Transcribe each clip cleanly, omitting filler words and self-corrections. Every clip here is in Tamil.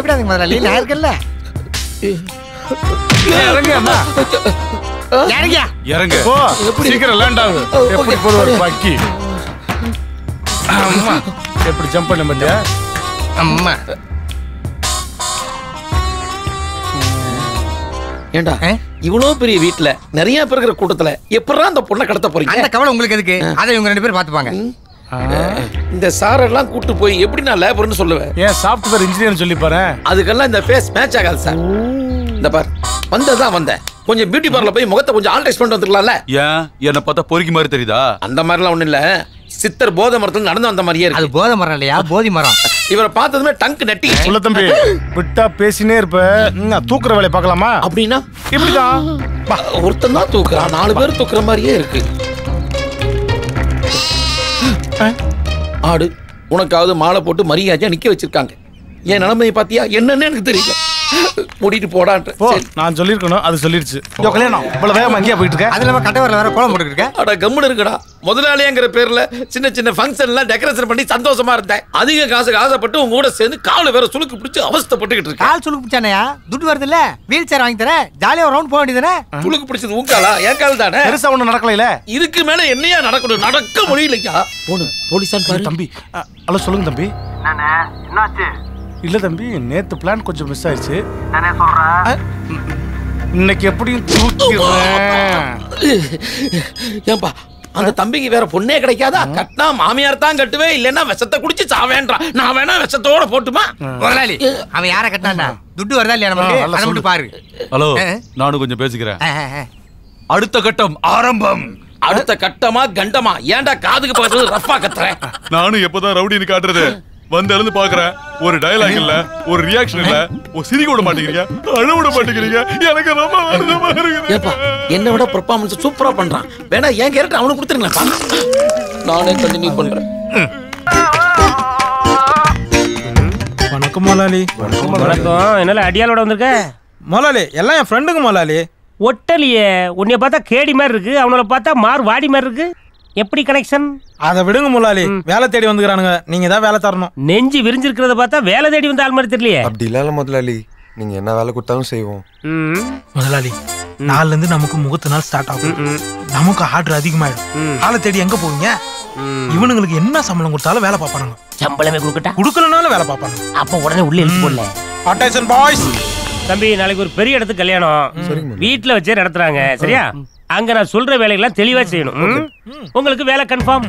பயப்படாதீங்க முதலாளி, நான் இருக்கேன்ல. இறங்க அண்ணா, இறங்க இறங்க. சீக்கிரம் லேண்ட் ஆகு. எப்படி போடுவாரு பாக்கி? அம்மா எப்படி ஜம்ப் பண்ண பாத்தியா? அம்மா ஏண்டா இவ்வளவு பெரிய வீட்டுல நிறைய பேர் இருக்கிற கூட்டத்துல எப்படா அந்த பொண்ணை கடத்த போறீங்க? அந்த கவலை உங்களுக்கு எதுக்கு? அதை இவங்க 2 பேரும் பாத்துப்பாங்க. இந்த சாரெல்லாம் கூட்டு போய் எப்படி நான் லேபர்னு சொல்லுவேன்? ஏன் சாஃப்ட்வேர் இன்ஜினியர் சொல்லி பாரு. அதுக்கெல்லாம் இந்த ஃபேஸ் மேட்ச் ஆகாது சார். இந்த பார் வந்ததான் வந்தேன், கொஞ்சம் பியூட்டி பார்லர் போய் முகத்தை கொஞ்சம் ஆல்ட்ரேட் பண்ணிட்டு வந்துக்கலாம்ல. ஏன் என்ன பார்த்தா பொறுக்கி மாதிரி தெரியுதா? அந்த மாதிரிலாம் ஒண்ணும் இல்ல, சித்தர் போதை மரத்துல நடந்து வந்த மாதிரியே இருக்கு. அது போதை மரம் இல்லையா, போதி மரம். இவரை பார்த்ததுமே டங்க் நெட்டி. சொல்ல தம்பி, விட்டா பேசினே இருப்ப. தூக்குற வேலையை பார்க்கலாமா? அப்படின்னா இப்படிதான் ஒருத்தன் தான் தூக்குறான், 4 பேர் தூக்குற மாதிரியே இருக்கு. ஆடு உனக்காவது மாலை போட்டு மரியாதையா நிக்க வச்சிருக்காங்க. என் நிலைமையை பாத்தியா? என்னன்னு எனக்கு தெரியல. மூடிட்டு போடான்ட்டு நான் சொல்லிருக்கணும், அது சொல்லிருச்சு. கல்யாணம் இவ்வளவு வேகமா அங்கேயா போயிட்டு இருக்க? அதுல கட்டவரில் வேற கோலம் போட்டுருக்க. அட கம்முன்னு இருக்கடா. முதலாளிங்கிற பேர்ல சின்ன சின்ன ஃபங்க்ஷன் எல்லாம் டெக்கரேஷன் பண்ணி சந்தோஷமா இருந்தேன். அதிக காசுக்கு ஆசைப்பட்டு உங்க கூட சேர்ந்து கால வேற சுளுக்கு பிடிச்சு அவஸ்தைப்பட்டுக்கிட்டு இருக்கேன். கால் சுளுக்கு பிடிச்சானயா? துட்டு வருது இல்ல, வீல் சேர் வாங்கி தரேன், ஜாலியா ரவுண்ட் போக வேண்டியதுனே. சுளுக்கு பிடிச்சது உங்காலா? என் கால் தானே. பெருசா ஒண்ணு நடக்கல. இதுக்கு மேல என்னையா நடக்கணும்? நடக்க முடியலையா? போடு போலீஸான் பாரு. தம்பி ஹலோ சொல்லுங்க தம்பி. என்னாச்சு? இல்ல தம்பி, நேத்து பிளான் கொஞ்சம் மிஸ் ஆயிடுச்சு. நானே சொல்றேன், இன்னைக்கு எப்படியும் தூக்கிடுறேன். ஏன்பா அந்த தம்பிக்கு வேற பொண்ணே கிடைக்காதா? கட்டினா மாமியார் தான் கட்டுவே, இல்லன்னா விஷத்தை குடிச்சு சாவேன்றான். நான் வேணா விஷத்தோட போட்டுமா? முதலாளி அவன் யாரை கட்டினான்டா? துட்டு வருதா இல்லையா நமக்கு? அதை மட்டும் பாரு. ஹலோ, நானும் கொஞ்சம் பேசிக்கிறேன். அடுத்த கட்டம் ஆரம்பம். அடுத்த கட்டமா கண்டமா? ஏன்டா காதுக்கு பக்கத்துல ரஃபா கத்துறேன்? நானும் எப்பதான் ரவுடின்னு காட்டுறது? வந்து எழுந்து பாக்குறேன், ஒரு டயலாக் இல்ல, ஒரு ரியாக்ஷன் இல்ல, ஒரு சிரிக்க விட மாட்டேங்கிறீங்க, அழ விட மாட்டேங்கிறீங்க. எனக்கு ரொம்ப வருத்தமா இருக்குது. ஏப்பா என்னை விட பெர்ஃபார்மன்ஸ் சூப்பரா பண்றான். வேணா என் கேரக்டர் அவனுக்கு கொடுத்துருங்களேன்ப்பா, நானே கண்டினியூ பண்றேன். வணக்கம் முதலாளி. வணக்கம். என்னால அடியாளோட வந்திருக்க? முதலாளி எல்லாம் என் ஃப்ரெண்டுங்க முதலாளி. ஒட்டலியே, உன்னைய பார்த்தா கேடி மாதிரி இருக்கு, அவனோட பார்த்தா மார் வாடி மாதிரி இருக்கு. எப்படி கனெக்ஷன்? அதை விடுங்க முதலாளி, வேலை தேடி வந்துக்கிறானுங்க, நீங்க தான் வேலை தரணும். நெஞ்சு விரிஞ்சிருக்கிறத பார்த்தா வேலை தேடி வந்த ஆள் மாதிரி தெரியலையே. அப்படி இல்ல முதலாளி, நீங்க என்ன வேலை கொடுத்தாலும் செய்வோம். முதலாளி நாள்ல இருந்து நமக்கு முகூர்த்த நாள் ஸ்டார்ட் ஆகும், நமக்கு ஆர்டர் அதிகமாயிடும். ஆளை தேடி எங்க போவீங்க? இவனுங்களுக்கு என்ன சம்பளம் கொடுத்தாலும் வேலை பார்ப்பானுங்க. சம்பளமே கொடுக்கட்டா? கொடுக்கலனாலும் வேலை பார்ப்பானுங்க. அப்ப உடனே உள்ள இழுத்து போடல. Attention boys. தம்பி நாளைக்கு ஒரு பெரிய இடத்துக்கு கல்யாணம் வீட்டுல வச்சே நடத்துறாங்க, சரியா? அங்க நான் சொல்ற வேலையெல்லாம் தெளிவா செய்யணும். உங்களுக்கு வேலை கன்ஃபார்ம்.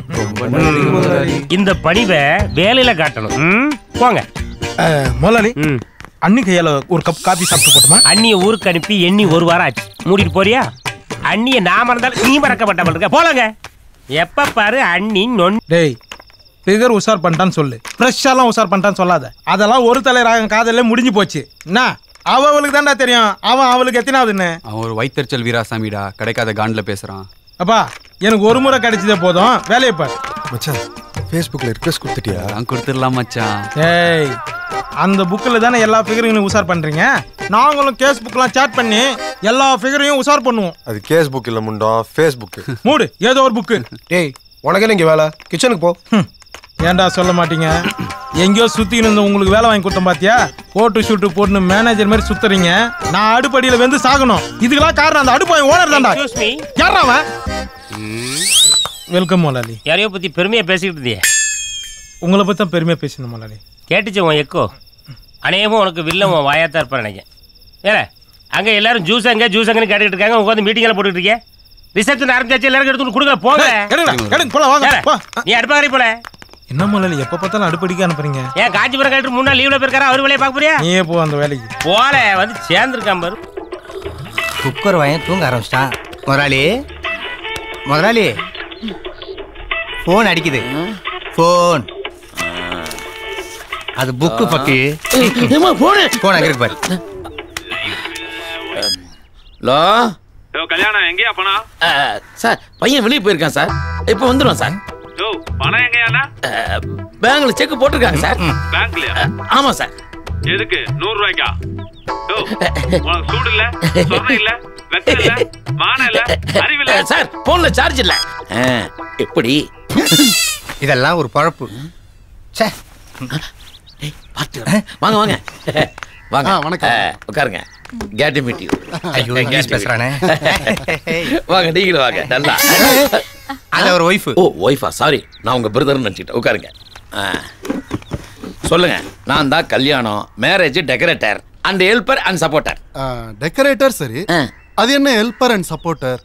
இந்த பணிவை வேலையில காட்டணும். போங்க முதலாளி. அண்ணி கையால ஒரு கப் காபி சாப்பிட்டு போட்டுமா? அண்ணிய ஊருக்கு அனுப்பி எண்ணி 1 வாரம் ஆச்சு. மூடிட்டு போறியா? அண்ணிய நான் மறந்தாலும் நீ மறக்கப்பட்ட இருக்க. போலங்க. எப்ப பாரு அண்ணி நொன். டேய் ஃபிகர் உஷார் பண்ணிட்டான்னு சொல்லு, ஃப்ரெஷ்ஷாலாம் உஷார் பண்ணிட்டான்னு சொல்லாத. அதெல்லாம் ஒரு தலை ராகம் காதல்ல முடிஞ்சு போச்சு. என்ன அவளுக்கு தான்டா தெரியும் அவன் அவளுக்கு எத்தனாவதுன்னு. அவன் ஒரு வைத்தறிச்சல் வீராசாமிடா, கிடைக்காத காண்டில் பேசுறான். அப்பா எனக்கு ஒரு முறை கிடைச்சதே போதும், வேலையை பாரு. மச்சான் ஃபேஸ்புக்ல ரிக்வெஸ்ட் கொடுத்துட்டியா? நான் கொடுத்துடலாம் மச்சான். ஏய் அந்த புக்கில் தானே எல்லா ஃபிகரையும் உஷார் பண்றீங்க. நாங்களும் கேஸ் புக்லாம் சேட் பண்ணி எல்லா ஃபிகரையும் உஷார் பண்ணுவோம். அது கேஸ் புக் இல்ல முண்டம், ஃபேஸ்புக். மூடு ஏதோ ஒரு புக்கு. ஏய் உனக்கு இங்க வேலை, கிச்சனுக்கு போ. ஏன்டா சொல்ல மாட்டீங்க? எங்கேயோ சுத்தின்னு இருந்த உங்களுக்கு வேலை வாங்கி கொடுத்தோம் பாத்தியா? போட்டு ஷூட்டு போட்டு மேனேஜர் மாதிரி சுத்துறீங்க. நான் அடுப்படியில வந்து சாகணும். இதுக்கெல்லாம் காரணம் அந்த அடுப்பு ஓனர் தான்டா. யாரா அவன்? வெல்கம் முதலாளி. யாரையோ பத்தி பெருமையா பேசிக்கிட்டு இருந்தியே. உங்களை பத்தி தான் பெருமையா பேசணும் முதலாளி. கேட்டுச்சு உன் எக்கோ. அநேகமும் உனக்கு வில்லம் உன் வாயாத்தான் இருப்பார் நினைக்கிறேன். ஏல அங்க எல்லாரும் ஜூஸ் அங்கன்னு கேட்டுக்கிட்டு இருக்காங்க. உட்காந்து மீட்டிங் எல்லாம் போட்டுட்டு இருக்கேன். ரிசப்ஷன் ஆரம்பிச்சாச்சு, எல்லாரும் எடுத்து கொடுங்க. போங்க. நீ அடுப்பாரி போல. என்ன முதலாளி எப்ப பார்த்தாலும் அடுப்படிக்க அனுப்புறீங்க? ஏன் காஞ்சிபுரம் கலெக்டர் 3 நாள் லீவ்ல போயிருக்காரு, அவர் வேலையை பார்க்க போறியா? நீயே போ அந்த வேலைக்கு. போல வந்து சேர்ந்துருக்கான் பாரு. குக்கர் வாங்கி தூங்க ஆரம்பிச்சிட்டான். முதலாளி முதலாளி போன் அடிக்குது. போன் அது புக்கு பக்கு. போன் அங்க இருக்கு பாரு. ஹலோ கல்யாணம் எங்கயா போனா? சார் பையன் வெளியே போயிருக்கான் சார், இப்ப வந்துடுவான் சார். பணம் எங்கயாண்ணா? பேங்க்ல செக் போட்டிருக்காங்க சார். பேங்க்லயா? ஆமா சார். எதுக்கு? 100 ரூபாய்க்கா? உனக்கு சூடு இல்ல, சொர்ணம் இல்ல, வெக்கம் இல்ல, மானம் இல்ல, அறிவு இல்ல சார். போன்ல சார்ஜ் இல்ல. எப்படி? இதெல்லாம் ஒரு பழப்பு. வாங்க வாங்க. வாங்க. வணக்கம். உட்காருங்க. Glad to meet you. ஐயோ இங்கிலீஷ் பேசுறானே. வாங்க நீங்களும் வாங்க. நல்லா. அது ஒரு ஒய்ஃப். ஓ ஒய்ஃபா, சாரி, நான் உங்க பிரதர்னு நினைச்சிட்டேன். உட்காருங்க. சொல்லுங்க. நான் தான் கல்யாணம், marriage decorator and helper and supporter. Decorator சரி, அது என்ன ஹெல்ப்பர் அண்ட் சப்போர்ட்டர்?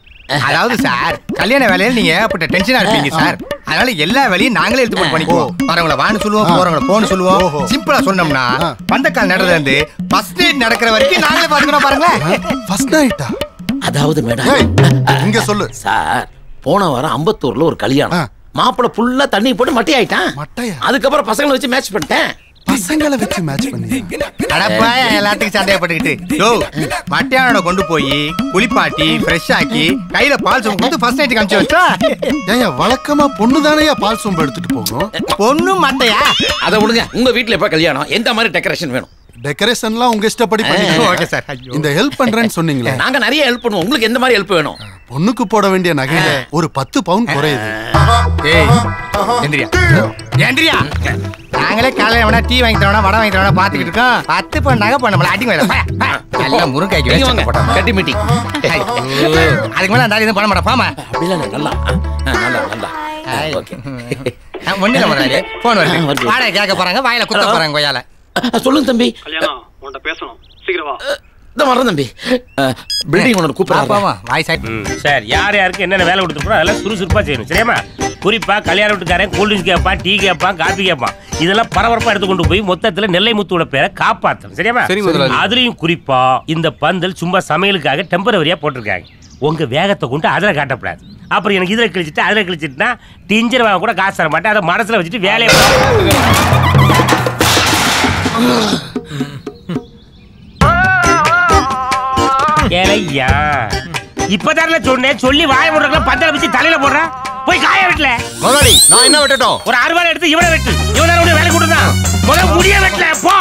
அதாவது சார், கல்யாண வேலையில நீங்க ஏகப்பட்ட டென்ஷனா இருப்பீங்க சார். அதனால எல்லா வேலையும் நாங்களே எடுத்து போட்டு பண்ணிக்குவோம். வரவங்கள வான்னு சொல்லுவோம், போறவங்கள போன்னு சொல்லுவோம். சிம்பிளா சொன்னோம்னா பந்தக்கால் நடந்ததுல இருந்து ஃபர்ஸ்ட் நைட் நடக்கிற வரைக்கும் நாங்களே பாத்துக்கிறோம். பாருங்களேன். ஃபர்ஸ்ட் நைட்டா? அதாவது மேடம், இங்க சொல்லு சார். போன வாரம் அம்பத்தூர்ல ஒரு கல்யாணம். மாப்பிள்ள ஃபுல்லா தண்ணி போட்டு மட்டி ஆயிட்டான். அதுக்கப்புறம் பசங்களை வச்சு மேட்ச் பண்ணிட்டேன். பசங்களை வச்சு மேட்ச் பண்ணி அடப்பா எல்லாத்துக்கும் சந்தேகப்பட்டுக்கிட்டு யோ மட்டியானோட கொண்டு போய் குளிப்பாட்டி ஃப்ரெஷ் ஆக்கி கையில பால் சொம்பு கொடுத்து ஃபர்ஸ்ட் நைட்டுக்கு அனுப்பிச்சு வச்சா. ஏங்க வழக்கமா பொண்ணு தானே பால் சொம்பு எடுத்துட்டு போகும். பொண்ணு மட்டையா? அதை விடுங்க. உங்க வீட்டுல எப்ப கல்யாணம், எந்த மாதிரி டெக்கரேஷன் வேணும்? டெக்கரேஷன்லாம் உங்க இஷ்டப்படி பண்ணிக்கலாம். Okay sir. இந்த ஹெல்ப் பண்றேன்னு சொன்னீங்களே, நாங்க நிறைய ஹெல்ப் பண்ணுவோம். உங்களுக்கு எந்த மாதிரி ஹெல்ப் வேணும்? பொண்ணுக்கு போட வேண்டிய நகையில ஒரு 10 பவுன் குறையுது. ஏய் எந்திரியா எந்திரியா. நாங்களே காலையில வேணா டீ வாங்கி தரவனா வடை வாங்கி தரவனா பாத்துக்கிட்டு இருக்கோம். 10 பவுன் நகை பண்ண அடி வேலை எல்லாம் முருங்கைக்கு வாங்க கட்டி மீட்டிங். அதுக்கு மேல அந்த இது பண்ண மாட்டேன். பாமா அப்படிலாம் நல்லா நல்லா நல்லா. ஓகே ஒண்ணுல வராது. போன் வருது. வாடகை கேட்க போறாங்க, வாயில குத்த போறாங்க கொய்யால. சொல்லுங்க தம்பி. கல்யாணம் உன்கிட்ட பேசணும், சீக்கிரம் வா. இந்த வரேன் தம்பி. பில்டிங் ஓனர் கூப்பிடுறாங்க. வாய் சைட். சார் யார் யாருக்கு என்னென்ன வேலை கொடுத்துருக்கோம் அதெல்லாம் சுறுசுறுப்பா செய்யணும். சரியாமா? குறிப்பா கல்யாண வீட்டுக்காரன் கூல்ட்ரிங்க்ஸ் கேட்பான், டீ கேட்பான், காபி கேட்பான். இதெல்லாம் பரபரப்பா எடுத்து கொண்டு போய் மொத்தத்துல நெல்லை முத்துவோட பேரை காப்பாற்றணும். சரியாமா? அதுலயும் குறிப்பா இந்த பந்தல் சும்மா சமையலுக்காக டெம்பரவரியா போட்டிருக்காங்க. உங்க வேகத்தை கொண்டு அதுல காட்டப்படாது. அப்புறம் எனக்கு இதுல கிழிச்சிட்டு அதுல கிழிச்சிட்டுனா டிஞ்சர் வாங்க கூட காசு தர மாட்டேன். அதை மனசுல வச்சுட்டு வேலையை ஏலையா இப்பதான சொன்னேன். சொல்லி வாய முடுறதுல பந்தல வச்சு தலையில போடுறேன். போய் காய வெட்டல முதலாளி. நான் என்ன வெட்டட்டும்? ஒரு அறுவாள் எடுத்து இவனை வெட்டு. இவனால உடைய வேலை கொடுத்தான். முதல்ல முடிய வெட்டல போ.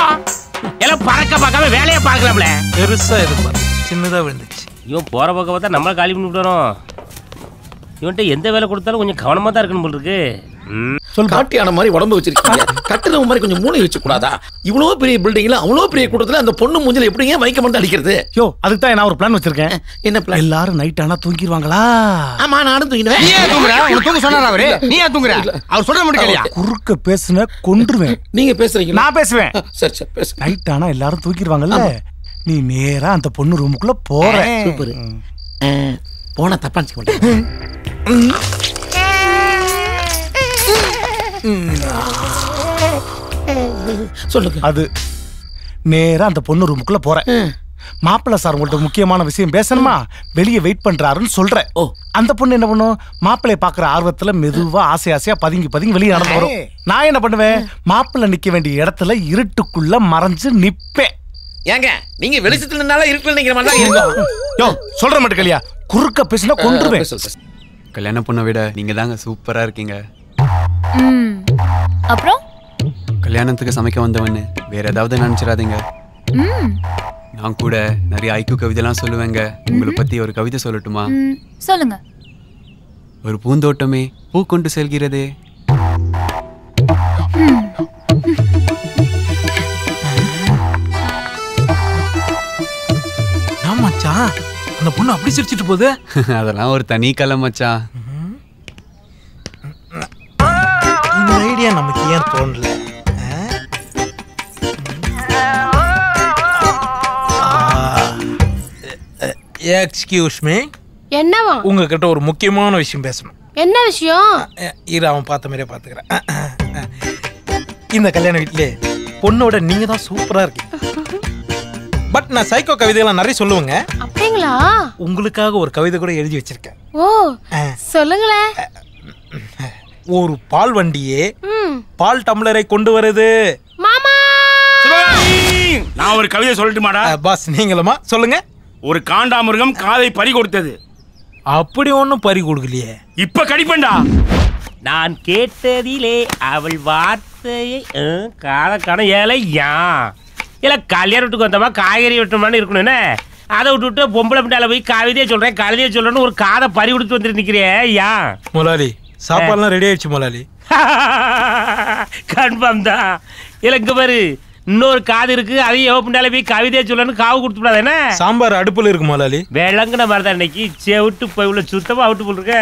எல்லாம் பறக்க பார்க்காம வேலையை பார்க்கலாம்ல. பெருசா எதிர்பார்த்து சின்னதா விழுந்துச்சு. இவன் போற பக்கம் பார்த்தா நம்மள காலி பண்ணி விட்டுறோம். இவன்ட்ட எந்த வேலை கொடுத்தாலும் கொஞ்சம் கவனமா தான் இருக்கணும் போல இருக்கு. காட்டியான மாதிரி உடம்பு வச்சிருக்கீங்க. கட்டுறவங்க மாதிரி கொஞ்சம் மூளை வச்சு கூடாதா? இவ்வளவு பெரிய பில்டிங்ல அவ்வளவு பெரிய கூட்டத்துல அந்த பொண்ணு மூஞ்சில எப்படிங்க மைக்க மட்டும் அடிக்கிறது? யோ அதுக்கு தான் நான் ஒரு பிளான் வச்சிருக்கேன். என்ன பிளான்? எல்லாரும் நைட் ஆனா தூங்கிடுவாங்களா? ஆமா நானும் தூங்கிடுவேன். நீ ஏன் தூங்குற? உனக்கு தூங்க சொன்னாரா அவரு? நீ ஏன் தூங்குற? அவர் சொல்ல முடியலையா? குறுக்க பேசுன கொன்றுவேன். நீங்க பேசுறீங்க. நான் பேசுவேன். சரி சரி பேசு. நைட் ஆனா எல்லாரும் தூங்கிடுவாங்கல்ல, நீ நேரா அந்த பொண்ணு ரூமுக்குள்ள போற. சூப்பர். போனா தப்பா நினைக்க மாட்டேன். சொல்லுங்க. அது நேரா அந்த பொண்ணு ரூமுக்குள்ள போற. மாப்பிள்ள சார் உங்கள்ட்ட முக்கியமான விஷயம் பேசணுமா, வெளியே வெயிட் பண்றாருன்னு சொல்ற. அந்த பொண்ணு என்ன பண்ணும்? மாப்பிள்ளைய பாக்குற ஆர்வத்துல மெதுவா ஆசை ஆசையா பதுங்கி பதுங்கி வெளியே நடந்து வரும். நான் என்ன பண்ணுவேன்? மாப்பிள்ள நிக்க வேண்டிய இடத்துல இருட்டுக்குள்ள மறைஞ்சு நிப்பேன். ஏங்க நீங்க வெளிச்சத்துல நின்னால இருக்கல நிக்கிற மாதிரி தான் இருக்கும். யோ சொல்ற மட்டும் கலியா, குறுக்க பேசினா கொன்றுவேன். கல்யாண பொண்ணை விட நீங்க தாங்க சூப்பரா இருக்கீங்க. அப்புறம் கல்யாணத்துக்கு சமைக்க வந்தவன்னு வேற ஏதாவது நினைச்சிடாதீங்க. நான் கூட நிறைய ஐக்கு கவிதைலாம் சொல்லுவேங்க. உங்களை பத்தி ஒரு கவிதை சொல்லட்டுமா? சொல்லுங்க. ஒரு பூந்தோட்டமே பூ கொண்டு செல்கிறதே. மச்சான் அந்த பொண்ணு அப்படி சிரிச்சிட்டு போகுது. அதெல்லாம் ஒரு தனி கலை மச்சான். இந்த ஐடியா நமக்கு ஏன் தோணல? Excuse me. என்னவா? உங்ககிட்ட ஒரு முக்கியமான விஷயம் பேசணும். என்ன விஷயம்? இரு அவன் பார்த்த மாதிரியே பார்த்துக்கிறேன். இந்த கல்யாண வீட்டிலே பொண்ணோட நீங்க தான் சூப்பரா இருக்கீங்க. பட் நான் சைக்கோ கவிதைலாம் நிறைய சொல்லுவேங்க. அப்படிங்களா? உங்களுக்காக ஒரு கவிதை கூட எழுதி வச்சிருக்கேன். ஓ சொல்லுங்களேன். ஒரு பால் வண்டியே பால் டம்ளரை கொண்டு வருது. மாமா நான் ஒரு கவிதை சொல்லட்டுமாடா? பாஸ் நீங்களுமா சொல்லுங்க. ஒரு காண்டாமிருகம் காதை பறி கொடுத்தது. அப்படி ஒன்னும் பறி கொடுக்கலையே. இப்ப கடிப்பண்டா. நான் கேட்டதிலே அவள் வார்த்தையை காத கண ஏலையா இல்ல கல்யாணத்துக்கு வந்தமா காய்கறி வெட்டணுமான்னு இருக்கணும். என்ன அதை விட்டுவிட்டு பொம்பளை பிண்டால போய் கவிதையை சொல்றேன் கழுதையை சொல்றேன்னு ஒரு காதை பறி கொடுத்து வந்துட்டு நிக்கிறியே யா? முதலாளி சாப்பாடுலாம் ரெடி ஆயிடுச்சு முதலாளி. கன்ஃபார்ம் தான். இல்ல இங்க பாரு, இன்னொரு காது இருக்கு, அதையும் ஓப்பனால போய் கவிதையை சொல்லணும்னு காவு கொடுத்துடாது என்ன? சாம்பார் அடுப்புல இருக்கு முதலாளி. விளங்குன மாதிரி தான் இன்னைக்கு செவிட்டு போய் உள்ள சுத்தமா அவுட்டு போட்டுருக்க.